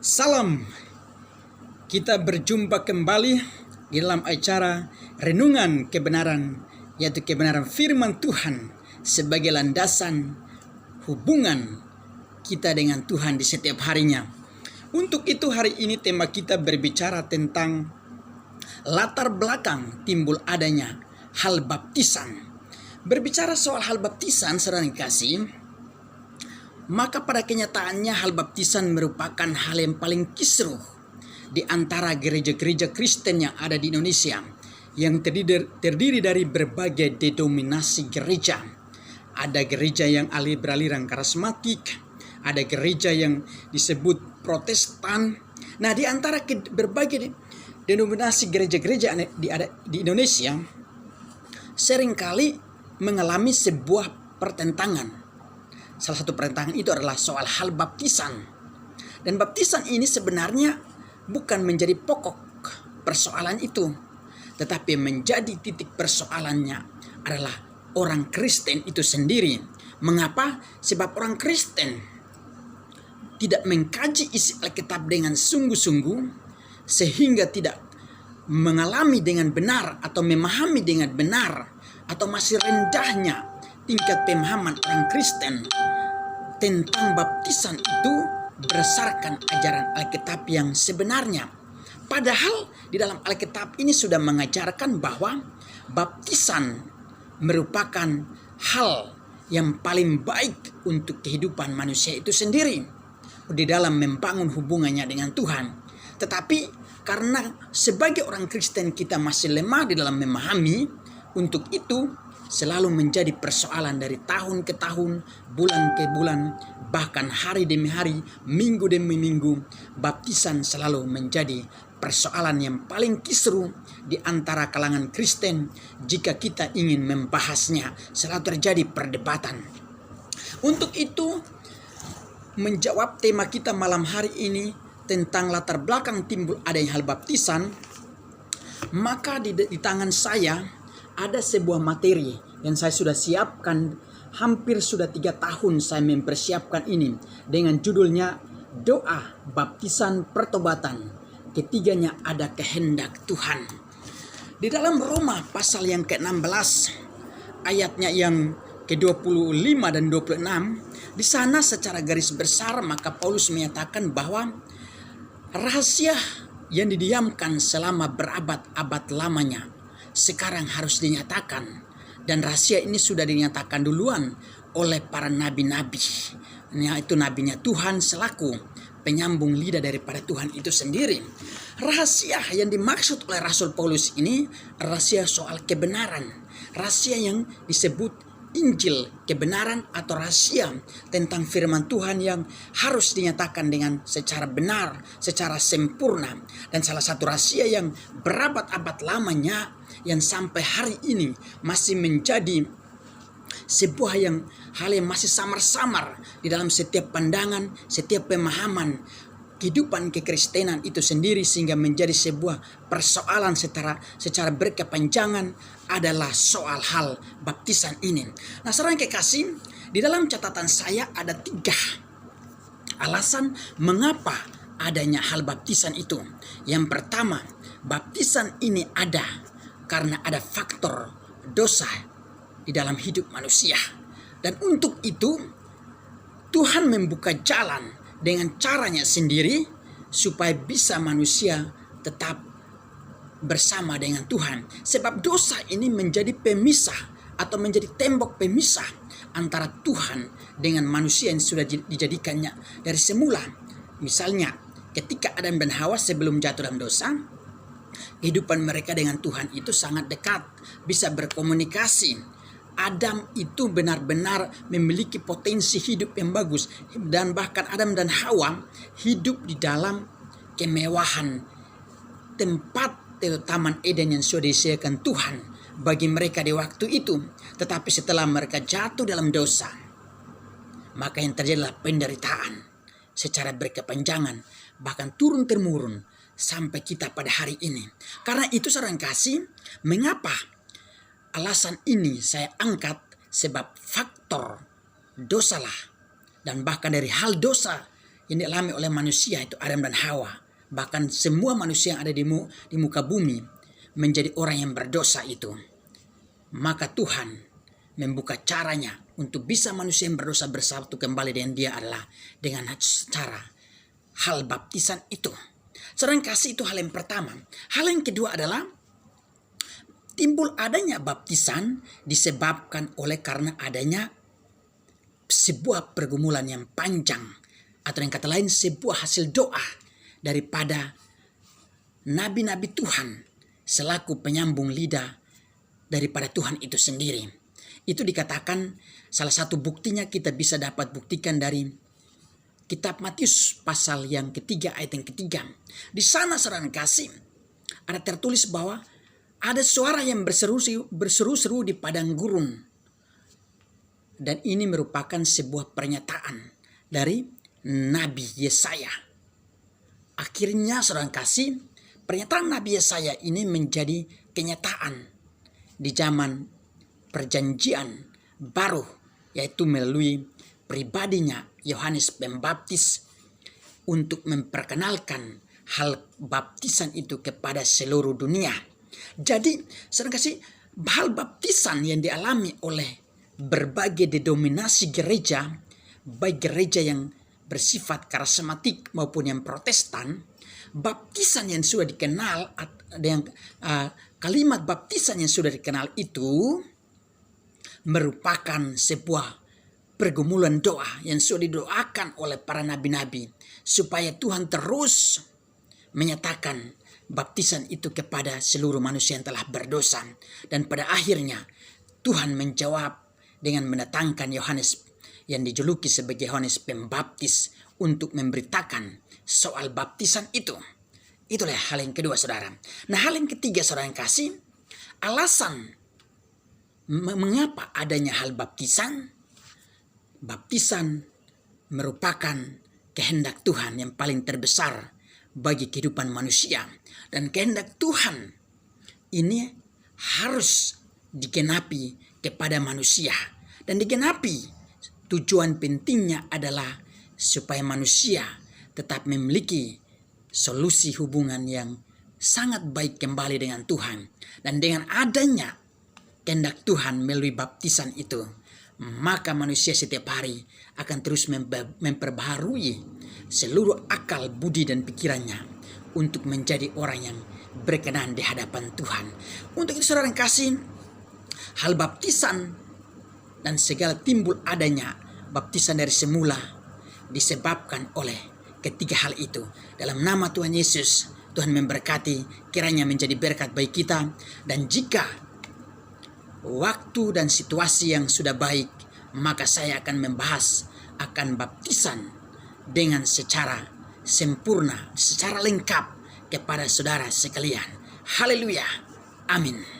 Salam, kita berjumpa kembali di dalam acara Renungan Kebenaran, yaitu kebenaran firman Tuhan sebagai landasan hubungan kita dengan Tuhan di setiap harinya. Untuk itu hari ini tema kita berbicara tentang latar belakang timbul adanya hal baptisan. Berbicara soal hal baptisan, saudara yang kasih, maka pada kenyataannya hal baptisan merupakan hal yang paling kisruh di antara gereja-gereja Kristen yang ada di Indonesia, yang terdiri dari berbagai denominasi gereja. Ada gereja yang beraliran karismatik, ada gereja yang disebut Protestan. Nah, di antara berbagai denominasi gereja-gereja di Indonesia seringkali mengalami sebuah pertentangan. Salah satu pertentangan itu adalah soal hal baptisan. Dan baptisan ini sebenarnya bukan menjadi pokok persoalan itu, tetapi menjadi titik persoalannya adalah orang Kristen itu sendiri. Mengapa? Sebab orang Kristen tidak mengkaji isi Alkitab dengan sungguh-sungguh, sehingga tidak mengalami dengan benar atau memahami dengan benar, atau masih rendahnya tingkat pemahaman orang Kristen tentang baptisan itu berdasarkan ajaran Alkitab yang sebenarnya. Padahal di dalam Alkitab ini sudah mengajarkan bahwa baptisan merupakan hal yang paling baik untuk kehidupan manusia itu sendiri di dalam membangun hubungannya dengan Tuhan. Tetapi karena sebagai orang Kristen kita masih lemah di dalam memahami, untuk itu selalu menjadi persoalan dari tahun ke tahun, bulan ke bulan, bahkan hari demi hari, minggu demi minggu. Baptisan selalu menjadi persoalan yang paling kisruh di antara kalangan Kristen. Jika kita ingin membahasnya, selalu terjadi perdebatan. Untuk itu, menjawab tema kita malam hari ini tentang latar belakang timbul adanya hal baptisan, maka di tangan saya ada sebuah materi yang saya sudah siapkan. Hampir sudah 3 tahun saya mempersiapkan ini dengan judulnya Doa Baptisan Pertobatan. Ketiganya ada kehendak Tuhan. Di dalam Roma pasal yang ke-16 ayatnya yang ke-25 dan 26, di sana secara garis besar maka Paulus menyatakan bahwa rahasia yang didiamkan selama berabad-abad lamanya sekarang harus dinyatakan, dan rahasia ini sudah dinyatakan duluan oleh para nabi-nabi, yaitu nabinya Tuhan selaku penyambung lidah daripada Tuhan itu sendiri. Rahasia yang dimaksud oleh Rasul Paulus ini rahasia soal kebenaran, rahasia yang disebut Injil kebenaran, atau rahasia tentang firman Tuhan yang harus dinyatakan dengan secara benar, secara sempurna. Dan salah satu rahasia yang berabad-abad lamanya yang sampai hari ini masih menjadi sebuah hal yang masih samar-samar di dalam setiap pandangan, setiap pemahaman kehidupan kekristenan itu sendiri, sehingga menjadi sebuah persoalan secara berkepanjangan adalah soal hal baptisan ini. Nah, saudara yang kekasih, di dalam catatan saya ada 3 alasan mengapa adanya hal baptisan itu. Yang pertama, baptisan ini ada karena ada faktor dosa di dalam hidup manusia. Dan untuk itu Tuhan membuka jalan dengan caranya sendiri supaya bisa manusia tetap bersama dengan Tuhan. Sebab dosa ini menjadi pemisah atau menjadi tembok pemisah antara Tuhan dengan manusia yang sudah dijadikannya dari semula. Misalnya ketika Adam dan Hawa sebelum jatuh dalam dosa, kehidupan mereka dengan Tuhan itu sangat dekat, bisa berkomunikasi. Adam itu benar-benar memiliki potensi hidup yang bagus, dan bahkan Adam dan Hawa hidup di dalam kemewahan tempat Taman Eden yang sudah disediakan Tuhan bagi mereka di waktu itu. Tetapi setelah mereka jatuh dalam dosa, maka yang terjadi adalah penderitaan secara berkepanjangan, bahkan turun-temurun sampai kita pada hari ini. Karena itu saudara kasih, mengapa alasan ini saya angkat? Sebab faktor dosalah, dan bahkan dari hal dosa yang dialami oleh manusia itu Adam dan Hawa, bahkan semua manusia yang ada di muka bumi menjadi orang yang berdosa itu, maka Tuhan membuka caranya untuk bisa manusia yang berdosa bersatu kembali dengan Dia adalah dengan cara hal baptisan itu. Saudara kasih, itu hal yang pertama. Hal yang kedua adalah timbul adanya baptisan disebabkan oleh karena adanya sebuah pergumulan yang panjang, atau yang kata lain sebuah hasil doa daripada nabi-nabi Tuhan selaku penyambung lidah daripada Tuhan itu sendiri. Itu dikatakan salah satu buktinya kita bisa dapat buktikan dari kitab Matius pasal yang ketiga ayat yang ketiga. Di sana saudara kasih ada tertulis bahwa ada suara yang berseru-seru di padang gurun. Dan ini merupakan sebuah pernyataan dari Nabi Yesaya. Akhirnya saudara kasih, pernyataan Nabi Yesaya ini menjadi kenyataan di zaman perjanjian baru, yaitu melalui pribadinya Yohanes Pembaptis untuk memperkenalkan hal baptisan itu kepada seluruh dunia. Jadi, saudara kasih, hal baptisan yang dialami oleh berbagai denominasi gereja, baik gereja yang bersifat karismatik maupun yang Protestan, baptisan yang sudah dikenal, kalimat baptisan yang sudah dikenal itu merupakan sebuah pergumulan doa yang sudah didoakan oleh para nabi-nabi supaya Tuhan terus menyatakan baptisan itu kepada seluruh manusia yang telah berdosa. Dan pada akhirnya Tuhan menjawab dengan mendatangkan Yohanes yang dijuluki sebagai Yohanes Pembaptis untuk memberitakan soal baptisan itu. Itulah hal yang kedua, saudara. Nah, hal yang ketiga, saudara yang kasih, alasan mengapa adanya hal baptisan? Baptisan merupakan kehendak Tuhan yang paling terbesar bagi kehidupan manusia. Dan kehendak Tuhan ini harus digenapi kepada manusia. Dan digenapi, tujuan pentingnya adalah supaya manusia tetap memiliki solusi hubungan yang sangat baik kembali dengan Tuhan. Dan dengan adanya kehendak Tuhan melalui baptisan itu, maka manusia setiap hari akan terus memperbaharui seluruh akal, budi, dan pikirannya untuk menjadi orang yang berkenan di hadapan Tuhan. Untuk itu saudara yang kasih, hal baptisan dan segala timbul adanya baptisan dari semula disebabkan oleh ketiga hal itu. Dalam nama Tuhan Yesus, Tuhan memberkati, kiranya menjadi berkat bagi kita. Dan jika waktu dan situasi yang sudah baik, maka saya akan membahas akan baptisan dengan secara sempurna, secara lengkap kepada saudara sekalian. Haleluya. Amin.